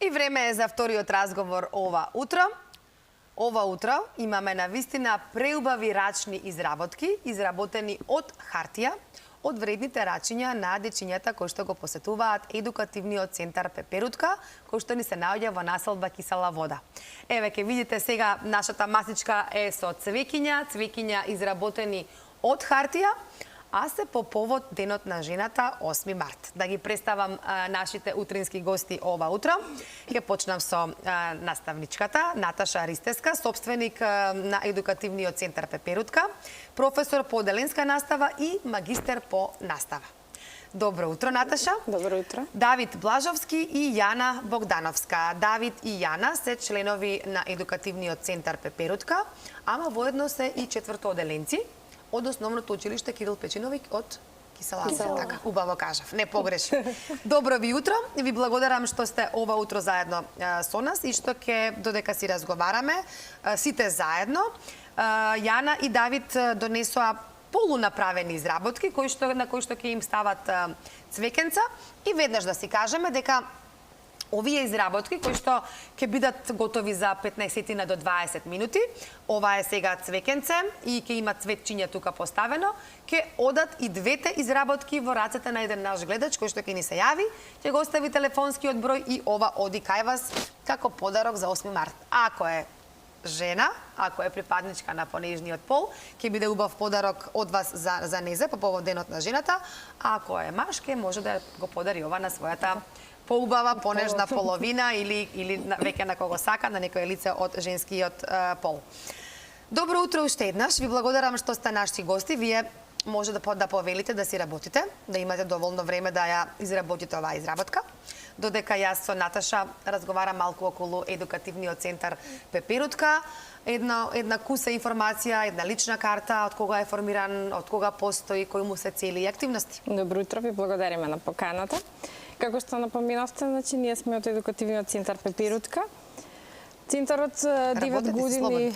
И време е за вториот разговор ова утро. Ова утро имаме навистина преубави рачни изработки, изработени од хартија, од вредните рачиња на дечињата кои што го посетуваат едукативниот центар Пеперутка, кој што ни се наоѓа во населба Кисела вода. Еве ќе видите сега нашата масичка е со цвеќиња изработени од хартија, а се по повод Денот на жената 8 март. Да ги представам нашите утрински гости ова утро. Ќе почнам со наставничката Наташа Ристеска, собственик на едукативниот центар Пеперутка, професор по оделенска настава и магистер по настава. Добро утро, Наташа. Добро утро. Давид Блажовски и Јана Богдановска. Давид и Јана се членови на едукативниот центар Пеперутка, ама воедно се и четвртооделенци од основното училиште Кирил Печиновик од Кисела. Така, убаво кажав, не погрешив. Добро ви утро, ви благодарам што сте ова утро заедно со нас и што ќе додека си разговараме сите заедно. Јана и Давид донесоа полунаправени изработки на кои што ќе им стават цвекенца и веднаш да си кажеме дека овие изработки кои што ќе бидат готови за 15 до 20 минути, ова е сега цвекенце и ќе има цветчиња тука поставено, ќе одат и двете изработки во рацете на еден наш гледач кој што ќе ни се јави, ќе го остави телефонскиот број и ова оди кај вас како подарок за 8 март. Ако е жена, ако е припадничка на понежниот пол, ќе биде убав подарок од вас за незе по повод Денот на жената, а ако е маж, ќе може да го подари ова на својата поубава, понежна половина или веќе на кого сака, на некое лице од женскиот пол. Добро утро уште еднаш. Ви благодарам што сте наши гости. Вие може да повелите да си работите, да имате доволно време да ја изработите оваа изработка. Додека јас со Наташа разговарам малку околу едукативниот центар Пеперутка, една куса информација, една лична карта, од кога е формиран, од кога постои, кои му се цели и активности. Добро утро, ви благодариме на поканата. Како што напоменавте, значи ние сме од едукативниот центар Пеперутка. Центарот 9 години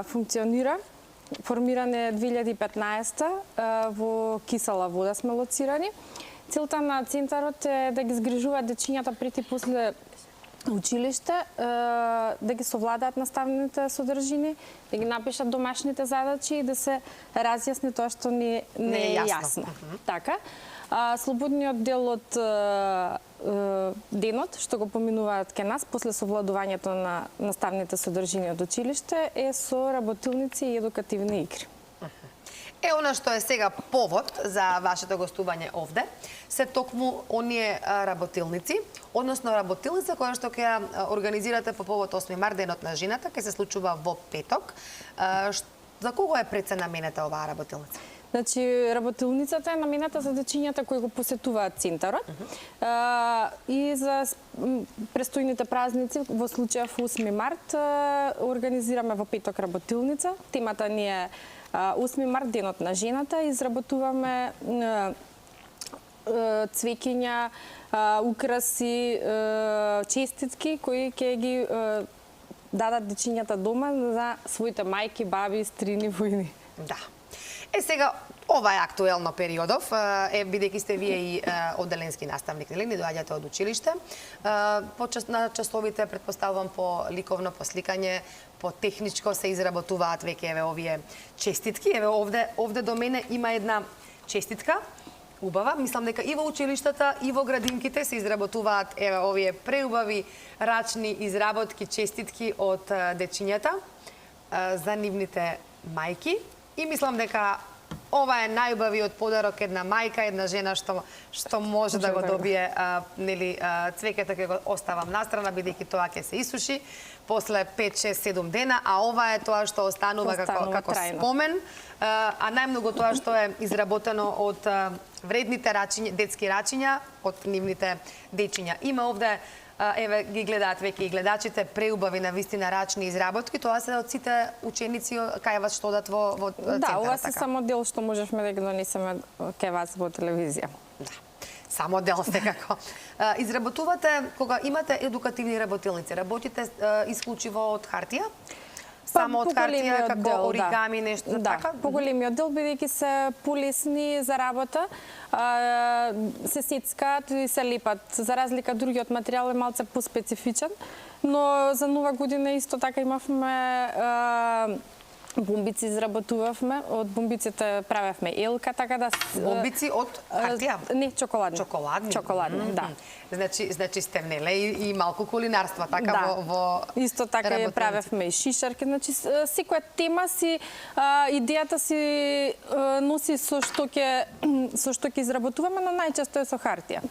функционира. Формиран е 2015 во Кисела вода сме лоцирани. Целта на центарот е да ги згрижува дечињата пред и после училиште, да ги совладаат наставните содржини, да ги напишат домашните задачи и да се разјасни тоа што не е јасно. Така. Слободниот дел од денот, што го поминуваат ке нас, после совладувањето на наставните содржини од училиште, е со работилници и едукативни игри. Е, она што е сега повод за вашето гостување овде, се токму оние работилници, односно работилница која што ќе организирате по повод 8 март, Денот на жената, ќе се случува во петок. За кого е пред се наменета оваа работилница? Значи, работилницата е намената за дечињата кои го посетуваат центарот и за престојните празници, во случајов 8 март, организираме во петок работилница. Темата ни е 8 март, Денот на жената, изработуваме цвеќиња, украси, честитки кои ќе ги дадат дечињата дома за своите мајки, баби, стрини, војни. Да. Е, сега, ова е актуелно периодов, бидејќи сте вие и оделенски наставник, нели, не доаѓате од училиште. На часовите, предпоставувам, по ликовно, по сликање, по техничко се изработуваат веќе еве овие честитки. Еве овде до мене има една честитка, убава. Мислам дека и во училиштата, и во градинките се изработуваат еве овие преубави рачни изработки, честитки од дечињата за нивните мајки. И мислам дека ова е најубавиот подарок една мајка, една жена што може да го добие, нели, цвеќето ќе го оставам настрана, бидејќи тоа ќе се исуши после 5, 6, 7 дена, а ова е тоа што останува како спомен, а најмногу тоа што е изработено од вредните детски рачиња, од нивните дечиња. Има овде, еве ги гледаат веќе и гледачите, преубави навистина рачни изработки, тоа се од сите ученици кај вас што одат во центарот. Да, ова се само дел што можевме да ги донесеме кај вас во телевизија. Да. Само дел секако. Изработувате, кога имате едукативни работилници, работите исклучиво од хартија? Само од хартија, поголемиот како дел, оригами, нешто така? Поголемиот дел, бидејќи се полесни за работа, се сецкаат и се лепат. За разлика другиот материјал е малце поспецифичен, но за нова година исто така имавме бомбици изработувавме, од бомбиците правевме елка, така да... Бомбици од хартија? Не, чоколадни. Чоколадни? Чоколадни, да. Значи сте внеле и малку кулинарство, така Да. во Исто така ја правевме и шишарки, значи секоја тема си идејата си носи со што ќе изработуваме, но најчесто е со хартија.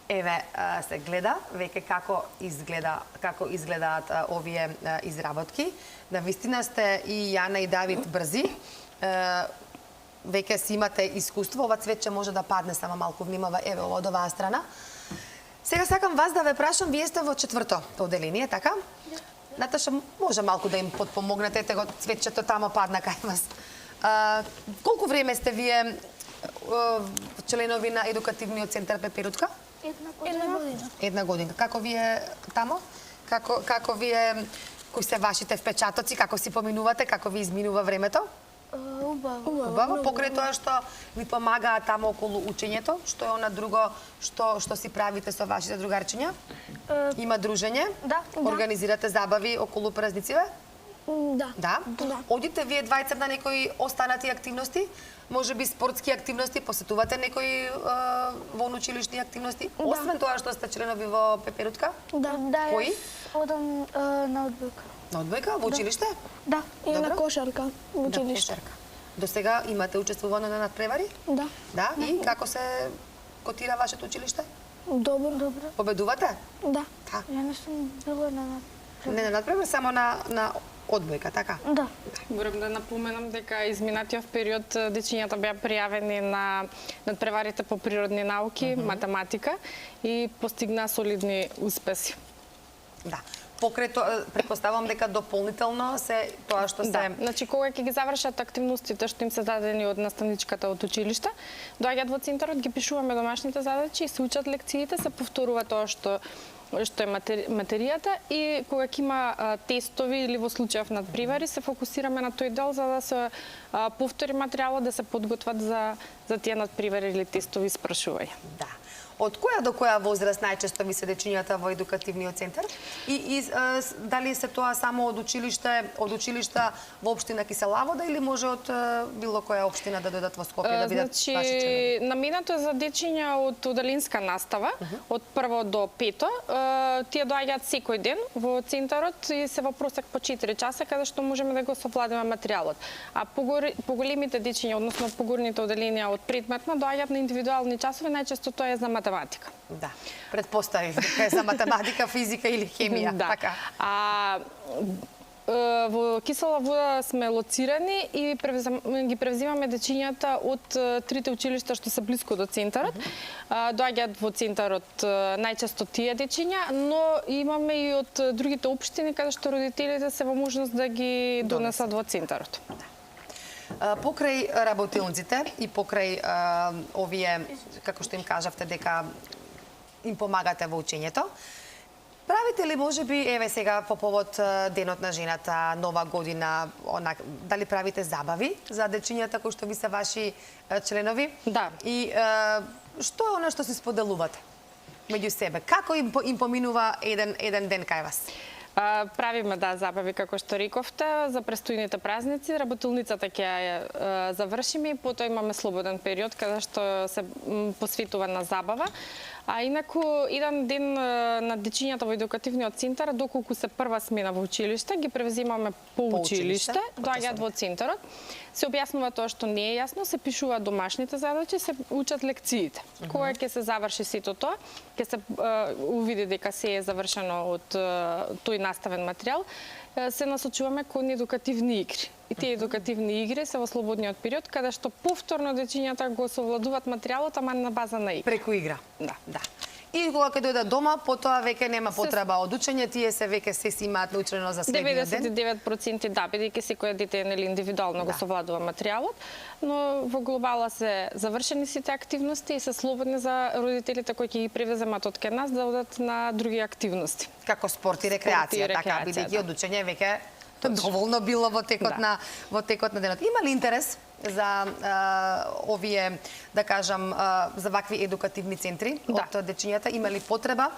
Еве, се гледа веќе како изгледаат овие изработки. Навистина сте и Јана и Давид брзи. Веќе си имате искуство, ова цвече може да падне, само малку внимава, еве ова од оваа страна. Сега сакам вас да ве прашам, вие сте во 4-то одделение, така? Наташа, може малку да им подпомогнете, ете го цвечето тамо падна кај вас. Колку време сте вие членови на едукативниот центар Пеперутка? Една година. Како вие тамо? Како вие, кои се вашите впечатоци, како си поминувате, како ви изминува времето? Убаво. Покрај тоа што ви помагаат тамо околу учењето, што е она друго што си правите со вашите другарчиња? Има дружење? Да. Организирате забави околу празнициве? Да. Да? Одите вие двајца на некои останати активности? Може би спортски активности, посетувате некои военно-училишни активности? Освен тоа што сте членови во Пеперутка? Да. Кои? Одам на одбојка. На одбојка? Во училиште? Да. И на Добро. кошарка во училиште. До сега имате учествувано на надпревари? Да. Да? И како се котира вашето училиште? Добро. Победувате? Да. Да. Ја не сум била на Не на надпревари, само на одбојка, така? Да. Морам да напоменам дека изминатиот период дечињата беа пријавени на надпреварите по природни науки, математика и постигна солидни успеси. Да. Покрај тоа, претпоставувам дека дополнително се тоа што се... Да, значи кога ќе ги завршат активностите што им се дадени од наставничката од училиште, доаѓаат во центарот, ги пишуваме домашните задачи и се учат лекциите, се повторува тоа што е материјата и кога ќе има тестови или во случајов надпревари, се фокусираме на тој дел за да се повтори материјалот, да се подготват за тие надпревари или тестови испрашувања. Да. Од која до која возраст најчесто ви се дечињата во едукативниот центар? И дали се тоа само од училишта во општина Киселавода или може од било која општина да дојдат во Скопје да бидат ваши членови? Значи, наменато е за дечиња од удалинска настава, од прво до пето. Тие доаѓаат секој ден во центарот и се во просек по 4 часа, каде што можеме да го совладиме материјалот. А поголемите дечиња, односно погорните одделенија од предметна, доаѓаат на индивидуални часови, најчесто тоа е за математика. Да. Предпоставив дека е за математика, физика или хемија, Да. така. Во Кисела вода сме лоцирани и ги превзимаме дечињата од трите училишта што се блиску до центарот. Доаѓаат во центарот најчесто тие дечиња, но имаме и од другите општини каде што родителите се во можност да ги донесат во центарот. Покрај работилниците и покрај овие, како што им кажавте, дека им помагате во учењето, правите ли можеби, еве сега по повод Денот на жената, Нова година, дали правите забави за дечињата кои што ви се ваши членови? Да. И што е она што се споделувате меѓу себе? Како им поминува еден ден кај вас? Правиме забави како што рековте за престојните празници, работилницата ќе ја завршиме и потоа имаме слободен период каде што се посветува на забава. А инаку еден ден на дечињата во едукативниот центар, доколку се прва смена во училиште, ги превземаме по училиште, доаѓаат во центарот, се објаснува тоа што не е јасно, се пишуваат домашните задачи, се учат лекциите. Кога ќе се заврши сето тоа, ќе се увиди дека се е завршено од тој наставен материјал, се насочуваме кон едукативни игри. И тие едукативни игри се во слободниот период, каде што повторно дечињата го совладуваат материјалот, ама на база на игра. Преку игра. Да. И кога ќе дојдат дома, потоа веќе нема потреба од учење, тие се веќе се си имаат научено за следниот ден. 99% да, бидејќи секој дете нели индивидуално го совладува материјалот, но во глобала се завршени сите активности и се слободни за родителите кои ќе ги превземат од кај нас да одат на други активности. Како спорт и рекреација, така, бидејќи од учење веќе доволно било во текот Да. на денот. Има ли интерес за овие, да кажам, за вакви едукативни центри Да. од дечињата? Има ли потреба?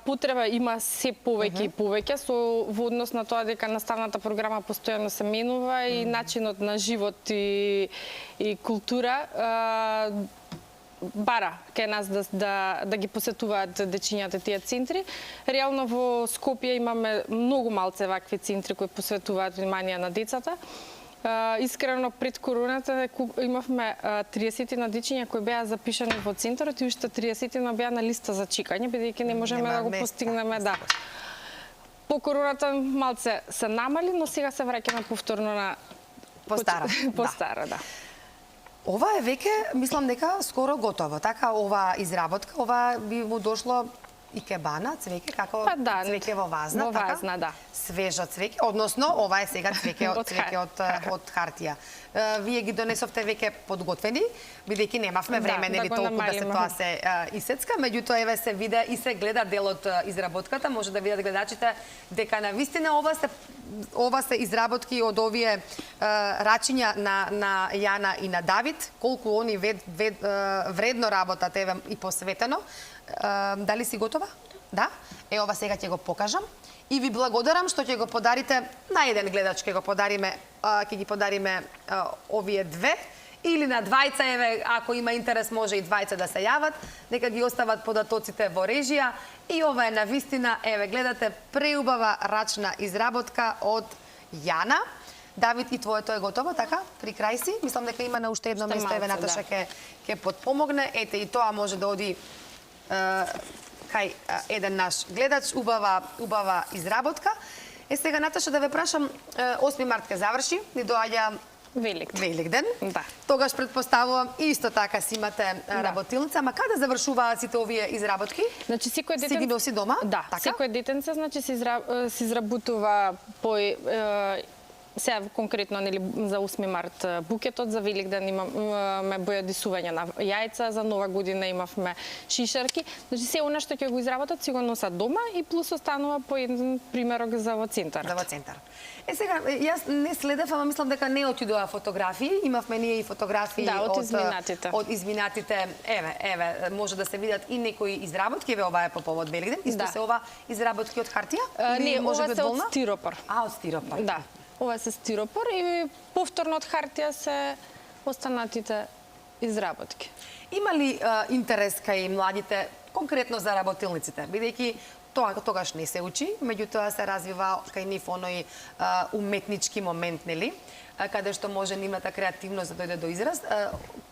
Потреба има се повеќе и повеќе во однос на тоа дека наставната програма постојано се менува и начинот на живот и култура бара кај нас да ги посетуваат дечињата тие центри. Реално во Скопје имаме многу малце вакви центри кои посветуваат внимание на децата. Искрено пред короната имавме 30 на дечиња кои беа запишани во центарот и уште 30 беа на листа за чекање, бидејќи не можеме Нема да го места. постигнеме, да. По короната малце се намали, но сега се враќаме повторно на Постара. Постара, да. Ова е веќе, мислам дека скоро готово. Така, ова изработка, ова би му дошло и кебана, цвеќе, како Па да, цвеќе во вазна, во така? вазна, да. Свежо цвеќе, односно ова е сега цвеќе Од од хартија. Вие ги донесовте веќе подготвени, бидејќи немавме време да нели го толку да се намалиме. тоа се исецка, меѓутоа еве се виде и се гледа дел од изработката, може да видат гледачите дека навистина ова се изработки од овие рачиња на Јана и на Давид, колку они вредно работат еве и посветено. Дали си готова? Да? Ова сега ќе го покажам. И ви благодарам што ќе го подарите на еден гледач, ќе ги подариме овие две или на двајца, еве, ако има интерес може и двајца да се јават, нека ги остават податоците во режија. И ова е навистина, еве, гледате, преубава рачна изработка од Јана. Давид, и твоето е готово, така? При крај си? Мислам дека има на уште едно Уште место, еве, малце, Наташа да. ќе подпомогне. Ете, и тоа може да оди кај еден наш гледач, убава изработка. Сега, Наташа, да ве прашам, 8 март ке заврши, ни доаѓа Великден. Да. Тогаш предпоставувам исто така си имате работилница, ама каде завршуваат сите овие изработки? Значи секој Си ги носи дома? Да, така? секој детенце значи се изработува по сега конкретно нели за 8 март букетот, за Великден имаме бојадисување на јајца, за Нова година имавме шишарки. Значи се она што ќе го изработат си го носат дома и плюс останува по еден примерок за во центарот. Да, во центар. Сега, јас не следев, ама мислам дека не отидоа фотографии. Имавме ние и фотографии од изминатите. Од изминатите. Еве, може да се видат и некои изработки. Еве, ова е по повод Великден. Исто се ова изработки од хартија? Не, ова се од волна? стиропор. Од стиропор. Да. Ова е се стиропор и повторно од хартија се останатите изработки. Има ли интерес кај младите конкретно за работилниците? Бидејќи тогаш не се учи, меѓутоа се развива кај нив оној уметнички момент, нели? Каде што може нивната креативност да дојде до израз.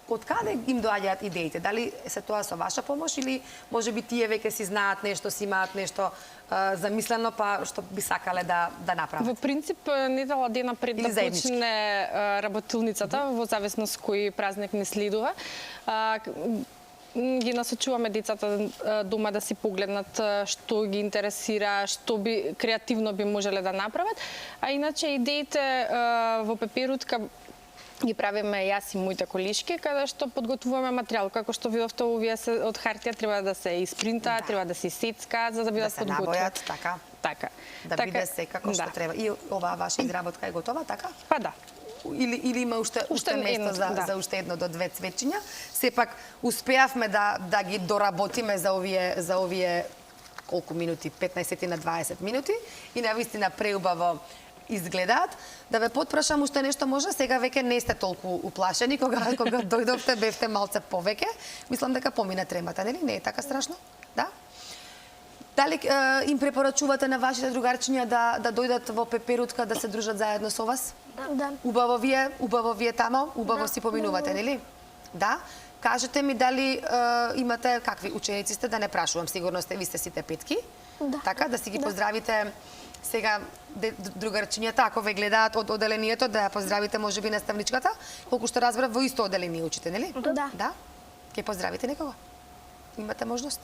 Од каде им доаѓаат идеите? Дали се тоа со ваша помош или можеби тие веќе си знаат нешто, си имаат нешто замислено, па што би сакале да направат? Во принцип, недела дена пред Или да заеднички? почне работилницата, во зависност кој празник ни следува, ги насочуваме децата дома да си погледнат што ги интересира, што би креативно би можеле да направат. А иначе идеите во Пеперутка ги правиме јас и моите колишки, каде што подготвуваме материјал. Како што видовте, овие се од хартија треба да се испринтаат, Да. треба да се сецкаат за да бидат подготвени. Да се набојат, така. Така. Да биде се како што да. треба. И оваа ваша изработка е готова, така? Па да. Или има уште место едно, да. за уште едно до две цвечиња. Сепак успеавме да ги доработиме за овие колку минути, 15 на 20 минути и навистина преубаво изгледаат. Да ве потпрашам уште нешто може, сега веќе не сте толку уплашени, кога дојдовте бевте малце повеќе. Мислам дека помина тремата, нели? Не е така страшно? Да? Дали им препорачувате на вашите другарчиња да дојдат во Пеперутка да се дружат заедно со вас? Да. Убаво вие тамо, убаво си поминувате, нели? Да. Кажете ми дали имате какви ученици сте, да не прашувам, сигурно ви сте сите петки. Да. Така, да си ги поздравите сега другарчињата, ако ве гледаат од оделението, да ја поздравите можеби наставничката, колку што разбрав во исто оделение учите, нели? Да. Да? Ќе поздравите некого? Имате можност?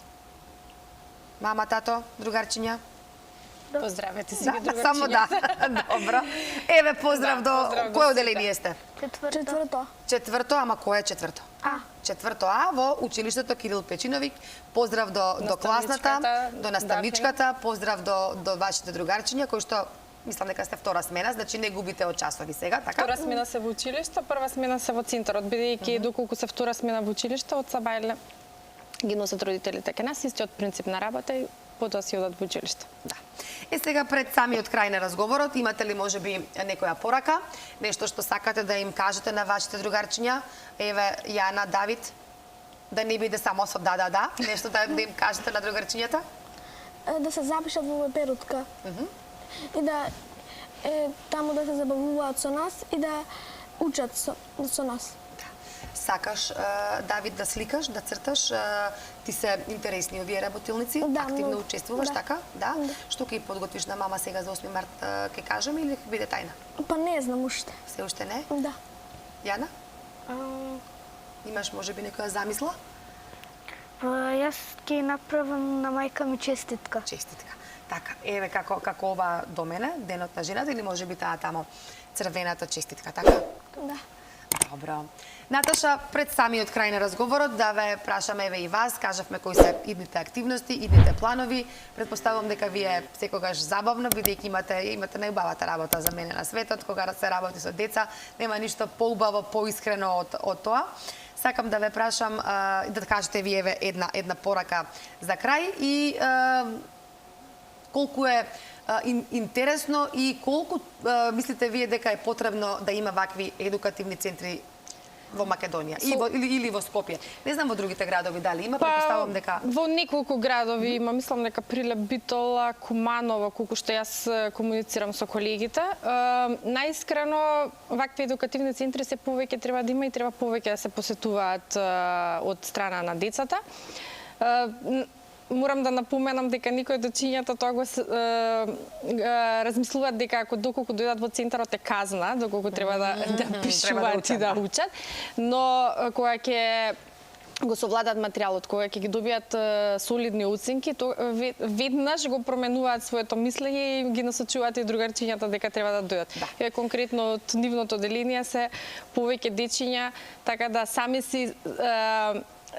Мама, тато, другарчиња? Поздравете си ги другарчињата. Само да. Добро. Еве поздрав до поздрав до кој сите. оделение сте? Четврто. Четврто, ама кој е четврто? А. Четврто А во училиштето Кирил Печиновик. Поздрав до класната, Наставничката, до наставничката, поздрав до вашите другарчиња кои што мислам дека сте втора смена, значи не губите од часови сега, така? Втора смена се во училиште, прва смена се во центарот, бидејќи доколку се втора смена во училиште, од Сабајле ги носат родителите кај нас, истиот принцип на работа и потоа си одат во училиште. Да. Сега пред самиот крај на разговорот, имате ли можеби некоја порака, нешто што сакате да им кажете на вашите другарчиња, еве Јана, Давид, да не биде само со да, нешто да им кажете на другарчињата? Да се запишат во Пеперутка. И да таму да се забавуваат со нас и да учат со нас. Сакаш, Давид, да сликаш, да црташ, ти се интересни овие работилници, Да, активно многу. учествуваш, Да. така? Да. Што ќе подготвиш на мама сега за 8 март, ќе кажеме или ќе биде тајна? Па не знам уште. Се уште не? Да. Јана? Имаш можеби некоја замисла? Јас ќе направам на мајка ми честитка. Честитка. Така, еве како ова до мене, денот на жената или можеби таа тамо црвената честитка, така? Да. Добро. Наташа, пред самиот крај на разговорот да ве прашаме еве и вас, кажавме кои се идните активности, идните планови. Предпоставувам дека ви е секогаш забавно, бидејќи имате најубавата работа за мене на светот, кога се работи со деца, нема ништо поубаво, поискрено од тоа. Сакам да ве прашам да кажете ви еве една порака за крај и колку е интересно и колку мислите вие дека е потребно да има вакви едукативни центри во Македонија или во Скопје. Не знам во другите градови дали има, претпоставувам дека Во неколку градови има, мислам дека Прилеп, Битола, Куманово, колку што јас комуницирам со колегите. Наискрено, вакви едукативни центри се повеќе треба да има и треба повеќе да се посетуваат од страна на децата. Морам да напоменам дека никој од дечињата тоа го размислуваат дека доколку дојдат во центарот е казна, доколку треба да пишуваат и да учат, но кога ќе го совладат материјалот, кога ќе ги добијат солидни оценки, то веднаш го променуваат своето мислење и ги насочуваат и другарчињата дека треба да дојдат. Еве конкретно од нивното деление се повеќе дечиња, така да сами си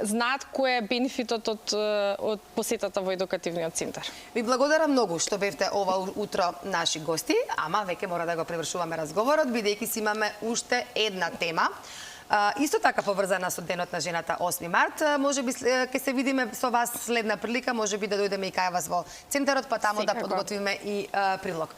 знаат кој е бенефитот од посетата во едукативниот центар. Ви благодарам многу што бевте ова утро наши гости, ама веќе мора да го превршуваме разговорот, бидејќи си имаме уште една тема. Исто така поврзана со денот на жената 8 март, можеби ќе се видиме со вас следна прилика, можеби да дојдеме и кај вас во центарот, па таму да подготвиме и прилог.